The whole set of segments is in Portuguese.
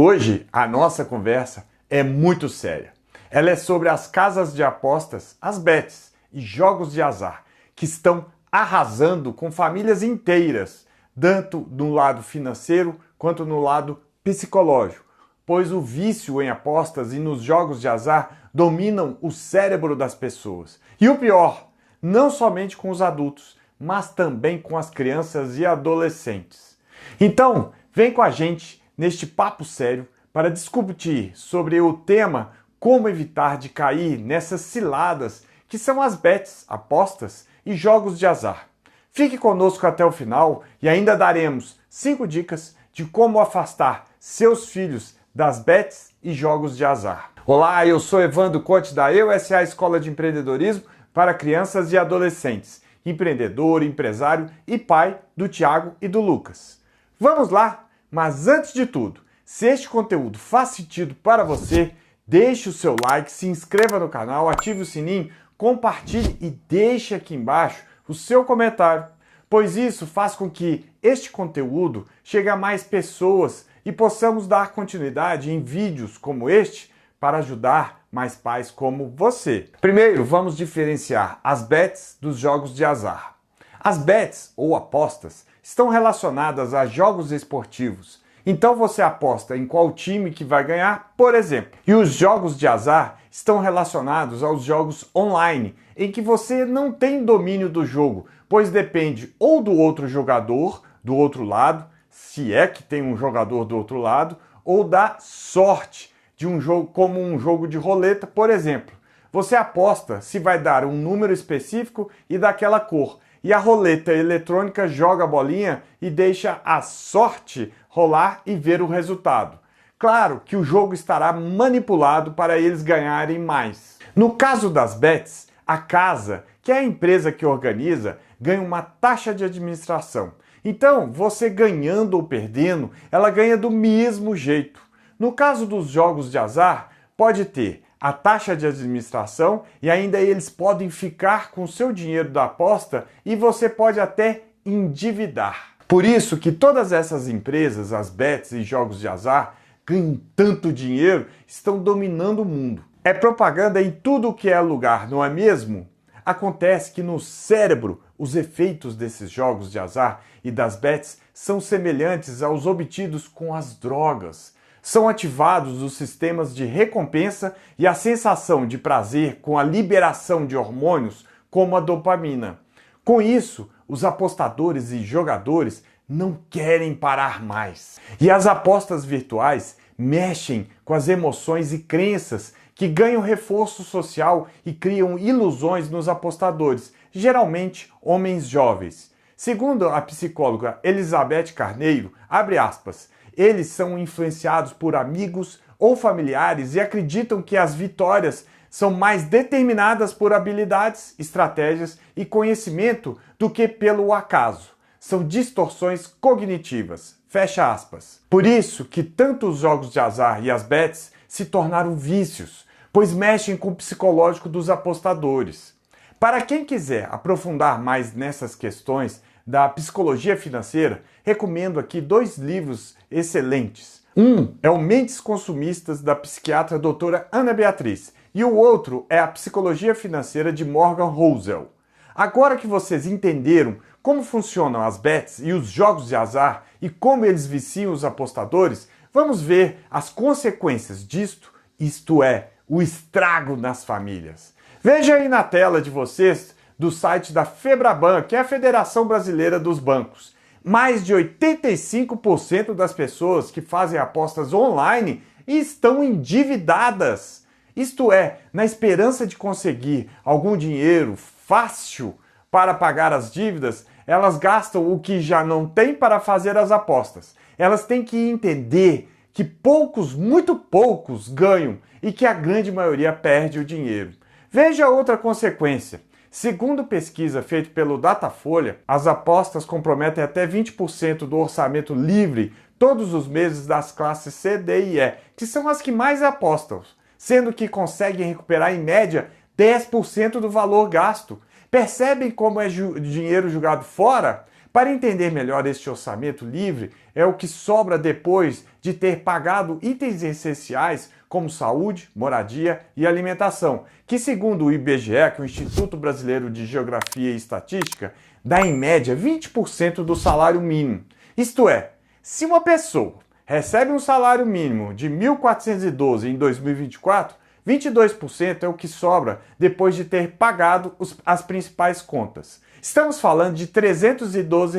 Hoje, a nossa conversa é muito séria. Ela é sobre as casas de apostas, as bets e jogos de azar, que estão arrasando com famílias inteiras, tanto no lado financeiro quanto no lado psicológico, pois o vício em apostas e nos jogos de azar dominam o cérebro das pessoas. E o pior, não somente com os adultos, mas também com as crianças e adolescentes. Então, vem com a gente neste papo sério para discutir sobre o tema como evitar de cair nessas ciladas que são as bets, apostas e jogos de azar. Fique conosco até o final e ainda daremos 5 dicas de como afastar seus filhos das bets e jogos de azar. Olá, eu sou Evandro Conte da EUSA Escola de Empreendedorismo para Crianças e Adolescentes, empreendedor, empresário e pai do Thiago e do Lucas. Vamos lá? Mas antes de tudo, se este conteúdo faz sentido para você, deixe o seu like, se inscreva no canal, ative o sininho, compartilhe e deixe aqui embaixo o seu comentário, pois isso faz com que este conteúdo chegue a mais pessoas e possamos dar continuidade em vídeos como este para ajudar mais pais como você. Primeiro, vamos diferenciar as bets dos jogos de azar. As bets ou apostas estão relacionadas a jogos esportivos. Então você aposta em qual time que vai ganhar, por exemplo. E os jogos de azar estão relacionados aos jogos online, em que você não tem domínio do jogo, pois depende ou do outro jogador do outro lado, se é que tem um jogador do outro lado, ou da sorte de um jogo, como um jogo de roleta, por exemplo. Você aposta se vai dar um número específico e daquela cor. E a roleta eletrônica joga a bolinha e deixa a sorte rolar e ver o resultado. Claro que o jogo estará manipulado para eles ganharem mais. No caso das bets, a casa, que é a empresa que organiza, ganha uma taxa de administração. Então, você ganhando ou perdendo, ela ganha do mesmo jeito. No caso dos jogos de azar, pode ter a taxa de administração e ainda eles podem ficar com o seu dinheiro da aposta e você pode até endividar. Por isso que todas essas empresas, as bets e jogos de azar, ganham tanto dinheiro, estão dominando o mundo. É propaganda em tudo que é lugar, não é mesmo? Acontece que no cérebro, os efeitos desses jogos de azar e das bets são semelhantes aos obtidos com as drogas. São ativados os sistemas de recompensa e a sensação de prazer com a liberação de hormônios como a dopamina. Com isso, os apostadores e jogadores não querem parar mais. E as apostas virtuais mexem com as emoções e crenças que ganham reforço social e criam ilusões nos apostadores, geralmente homens jovens. Segundo a psicóloga Elizabeth Carneiro, abre aspas, eles são influenciados por amigos ou familiares e acreditam que as vitórias são mais determinadas por habilidades, estratégias e conhecimento do que pelo acaso. São distorções cognitivas. Fecha aspas. Por isso que tanto os jogos de azar e as bets se tornaram vícios, pois mexem com o psicológico dos apostadores. Para quem quiser aprofundar mais nessas questões da psicologia financeira, recomendo aqui 2 livros excelentes. Um é o Mentes Consumistas, da psiquiatra doutora Ana Beatriz, e o outro é a Psicologia Financeira, de Morgan Housel. Agora que vocês entenderam como funcionam as bets e os jogos de azar e como eles viciam os apostadores, vamos ver as consequências disto, isto é, o estrago nas famílias. Veja aí na tela de vocês do site da Febraban, que é a Federação Brasileira dos Bancos. Mais de 85% das pessoas que fazem apostas online estão endividadas. Isto é, na esperança de conseguir algum dinheiro fácil para pagar as dívidas, elas gastam o que já não tem para fazer as apostas. Elas têm que entender que poucos, muito poucos, ganham e que a grande maioria perde o dinheiro. Veja outra consequência. Segundo pesquisa feita pelo Datafolha, as apostas comprometem até 20% do orçamento livre todos os meses das classes C, D e E, que são as que mais apostam, sendo que conseguem recuperar em média 10% do valor gasto. Percebem como é dinheiro jogado fora? Para entender melhor este orçamento livre, é o que sobra depois de ter pagado itens essenciais como saúde, moradia e alimentação, que segundo o IBGE, que é o Instituto Brasileiro de Geografia e Estatística, dá em média 20% do salário mínimo. Isto é, se uma pessoa recebe um salário mínimo de 1.412 em 2024, 22% é o que sobra depois de ter pagado as principais contas. Estamos falando de R$ 312,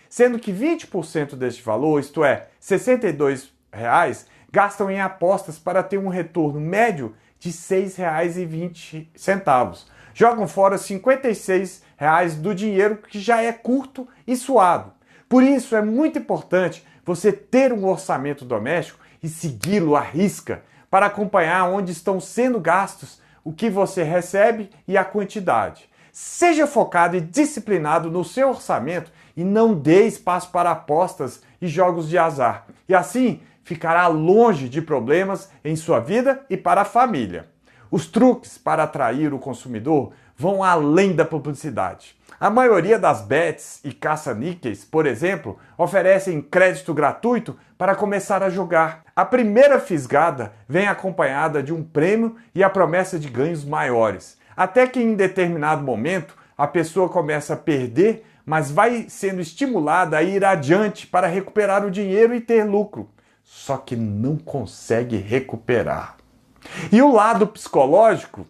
sendo que 20% deste valor, isto é, R$ 62, gastam em apostas para ter um retorno médio de R$ 6,20. Jogam fora R$ 56 do dinheiro que já é curto e suado. Por isso é muito importante você ter um orçamento doméstico e segui-lo à risca para acompanhar onde estão sendo gastos, o que você recebe e a quantidade. Seja focado e disciplinado no seu orçamento e não dê espaço para apostas e jogos de azar. E assim ficará longe de problemas em sua vida e para a família. Os truques para atrair o consumidor vão além da publicidade. A maioria das bets e caça-níqueis, por exemplo, oferecem crédito gratuito para começar a jogar. A primeira fisgada vem acompanhada de um prêmio e a promessa de ganhos maiores. Até que em determinado momento a pessoa começa a perder, mas vai sendo estimulada a ir adiante para recuperar o dinheiro e ter lucro. Só que não consegue recuperar. E o lado psicológico?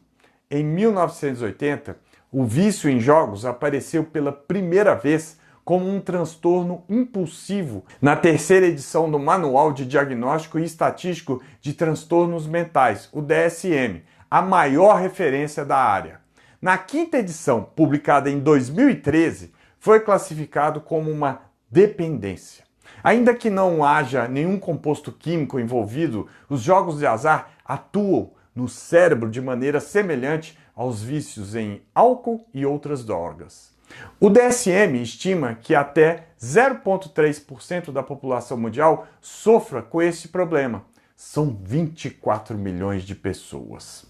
Em 1980, o vício em jogos apareceu pela primeira vez como um transtorno impulsivo na terceira edição do Manual de Diagnóstico e Estatístico de Transtornos Mentais, o DSM, a maior referência da área. Na quinta edição, publicada em 2013, foi classificado como uma dependência. Ainda que não haja nenhum composto químico envolvido, os jogos de azar atuam no cérebro de maneira semelhante aos vícios em álcool e outras drogas. O DSM estima que até 0,3% da população mundial sofra com esse problema. São 24 milhões de pessoas.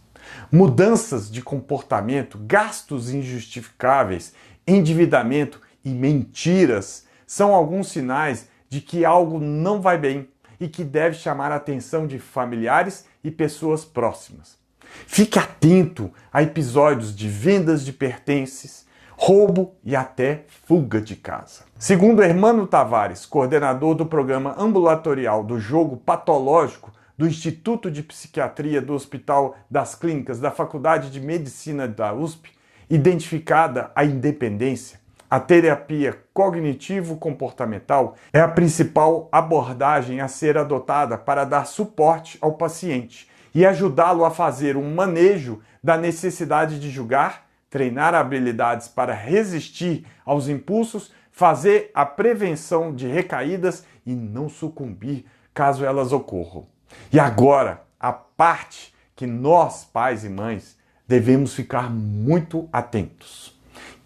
Mudanças de comportamento, gastos injustificáveis, endividamento e mentiras são alguns sinais de que algo não vai bem e que deve chamar a atenção de familiares e pessoas próximas. Fique atento a episódios de vendas de pertences, roubo e até fuga de casa. Segundo Hermano Tavares, coordenador do programa ambulatorial do jogo patológico do Instituto de Psiquiatria do Hospital das Clínicas da Faculdade de Medicina da USP, identificada a independência, a terapia cognitivo-comportamental é a principal abordagem a ser adotada para dar suporte ao paciente e ajudá-lo a fazer um manejo da necessidade de julgar, treinar habilidades para resistir aos impulsos, fazer a prevenção de recaídas e não sucumbir caso elas ocorram. E agora, a parte que nós, pais e mães, devemos ficar muito atentos.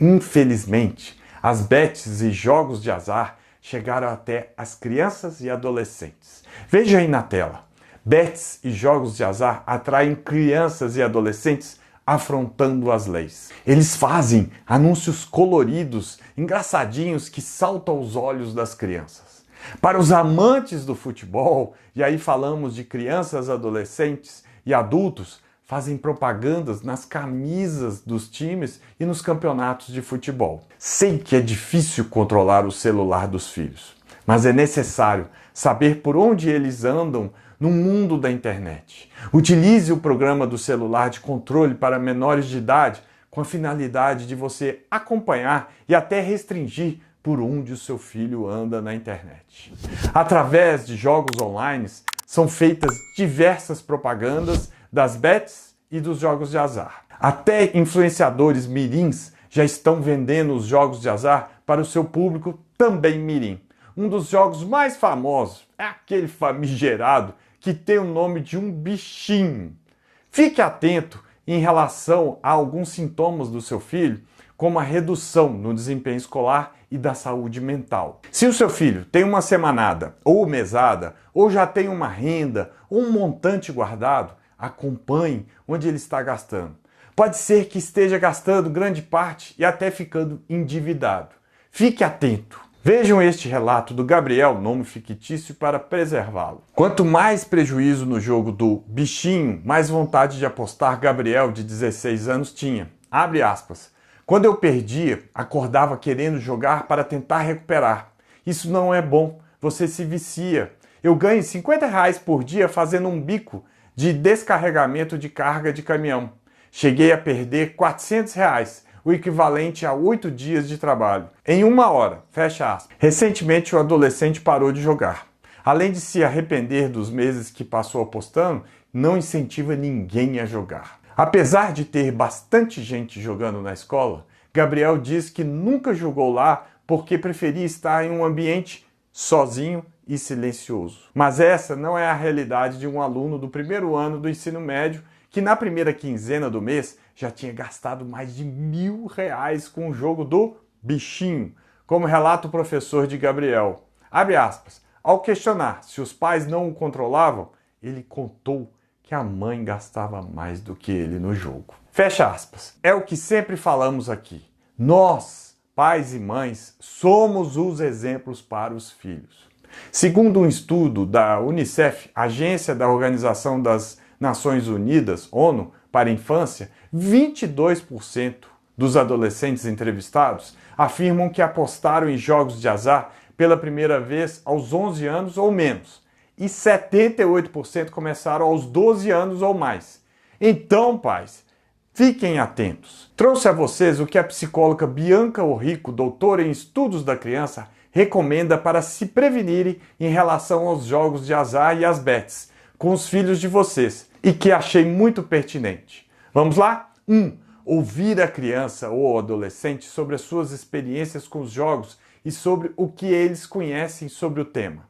Infelizmente, as bets e jogos de azar chegaram até as crianças e adolescentes. Veja aí na tela. Bets e jogos de azar atraem crianças e adolescentes afrontando as leis. Eles fazem anúncios coloridos, engraçadinhos que saltam aos olhos das crianças. Para os amantes do futebol, e aí falamos de crianças, adolescentes e adultos, fazem propagandas nas camisas dos times e nos campeonatos de futebol. Sei que é difícil controlar o celular dos filhos, mas é necessário saber por onde eles andam no mundo da internet. Utilize o programa do celular de controle para menores de idade com a finalidade de você acompanhar e até restringir por onde o seu filho anda na internet. Através de jogos online, são feitas diversas propagandas das bets e dos jogos de azar. Até influenciadores mirins já estão vendendo os jogos de azar para o seu público também mirim. Um dos jogos mais famosos é aquele famigerado que tem o nome de um bichinho. Fique atento em relação a alguns sintomas do seu filho, como a redução no desempenho escolar e da saúde mental. Se o seu filho tem uma semanada ou mesada, ou já tem uma renda ou um montante guardado, acompanhe onde ele está gastando. Pode ser que esteja gastando grande parte e até ficando endividado. Fique atento. Vejam este relato do Gabriel, nome fictício para preservá-lo. Quanto mais prejuízo no jogo do bichinho, mais vontade de apostar Gabriel, de 16 anos, tinha. Abre aspas. Quando eu perdia, acordava querendo jogar para tentar recuperar. Isso não é bom, você se vicia. Eu ganho R$ 50 por dia fazendo um bico de descarregamento de carga de caminhão. Cheguei a perder R$ 400, o equivalente a 8 dias de trabalho. Em 1 hora, fecha aspas. Recentemente o adolescente parou de jogar. Além de se arrepender dos meses que passou apostando, não incentiva ninguém a jogar. Apesar de ter bastante gente jogando na escola, Gabriel diz que nunca jogou lá porque preferia estar em um ambiente sozinho e silencioso. Mas essa não é a realidade de um aluno do primeiro ano do ensino médio que na primeira quinzena do mês já tinha gastado mais de R$ 1.000 com o jogo do bichinho, como relata o professor de Gabriel. Abre aspas. Ao questionar se os pais não o controlavam, ele contou que a mãe gastava mais do que ele no jogo. Fecha aspas. É o que sempre falamos aqui. Nós, pais e mães, somos os exemplos para os filhos. Segundo um estudo da UNICEF, Agência da Organização das Nações Unidas, ONU, para a Infância, 22% dos adolescentes entrevistados afirmam que apostaram em jogos de azar pela primeira vez aos 11 anos ou menos, e 78% começaram aos 12 anos ou mais. Então, pais, fiquem atentos. Trouxe a vocês o que a psicóloga Bianca Orrico, doutora em estudos da criança, recomenda para se prevenirem em relação aos jogos de azar e às bets com os filhos de vocês, e que achei muito pertinente. Vamos lá? 1. Ouvir a criança ou adolescente sobre as suas experiências com os jogos e sobre o que eles conhecem sobre o tema.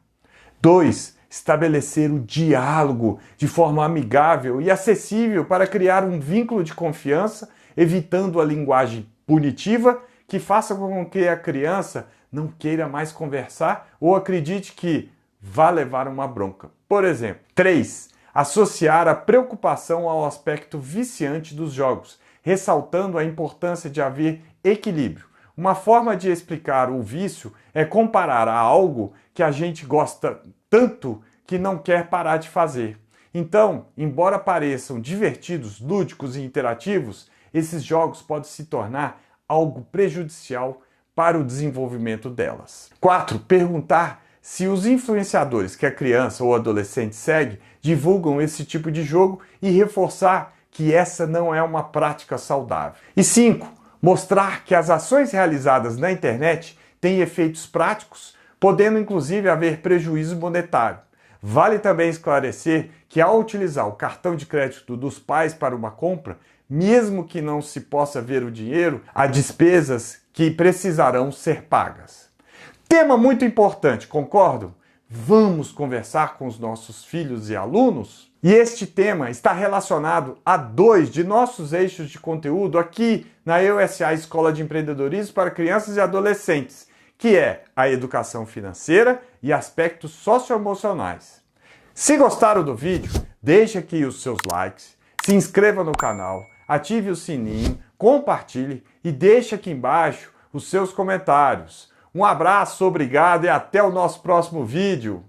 2. Estabelecer o diálogo de forma amigável e acessível para criar um vínculo de confiança, evitando a linguagem punitiva que faça com que a criança não queira mais conversar ou acredite que vá levar uma bronca. Por exemplo. 3. Associar a preocupação ao aspecto viciante dos jogos, ressaltando a importância de haver equilíbrio. Uma forma de explicar o vício é comparar a algo que a gente gosta tanto que não quer parar de fazer. Então, embora pareçam divertidos, lúdicos e interativos, esses jogos podem se tornar algo prejudicial para o desenvolvimento delas. 4. Perguntar se os influenciadores que a criança ou adolescente segue divulgam esse tipo de jogo e reforçar que essa não é uma prática saudável. E 5. Mostrar que as ações realizadas na internet têm efeitos práticos, podendo inclusive haver prejuízo monetário. Vale também esclarecer que ao utilizar o cartão de crédito dos pais para uma compra, mesmo que não se possa ver o dinheiro, há despesas que precisarão ser pagas. Tema muito importante, concordam? Vamos conversar com os nossos filhos e alunos? E este tema está relacionado a 2 de nossos eixos de conteúdo aqui na EUSA Escola de Empreendedorismo para Crianças e Adolescentes, que é a educação financeira e aspectos socioemocionais. Se gostaram do vídeo, deixe aqui os seus likes, se inscreva no canal, ative o sininho, compartilhe e deixe aqui embaixo os seus comentários. Um abraço, obrigado e até o nosso próximo vídeo.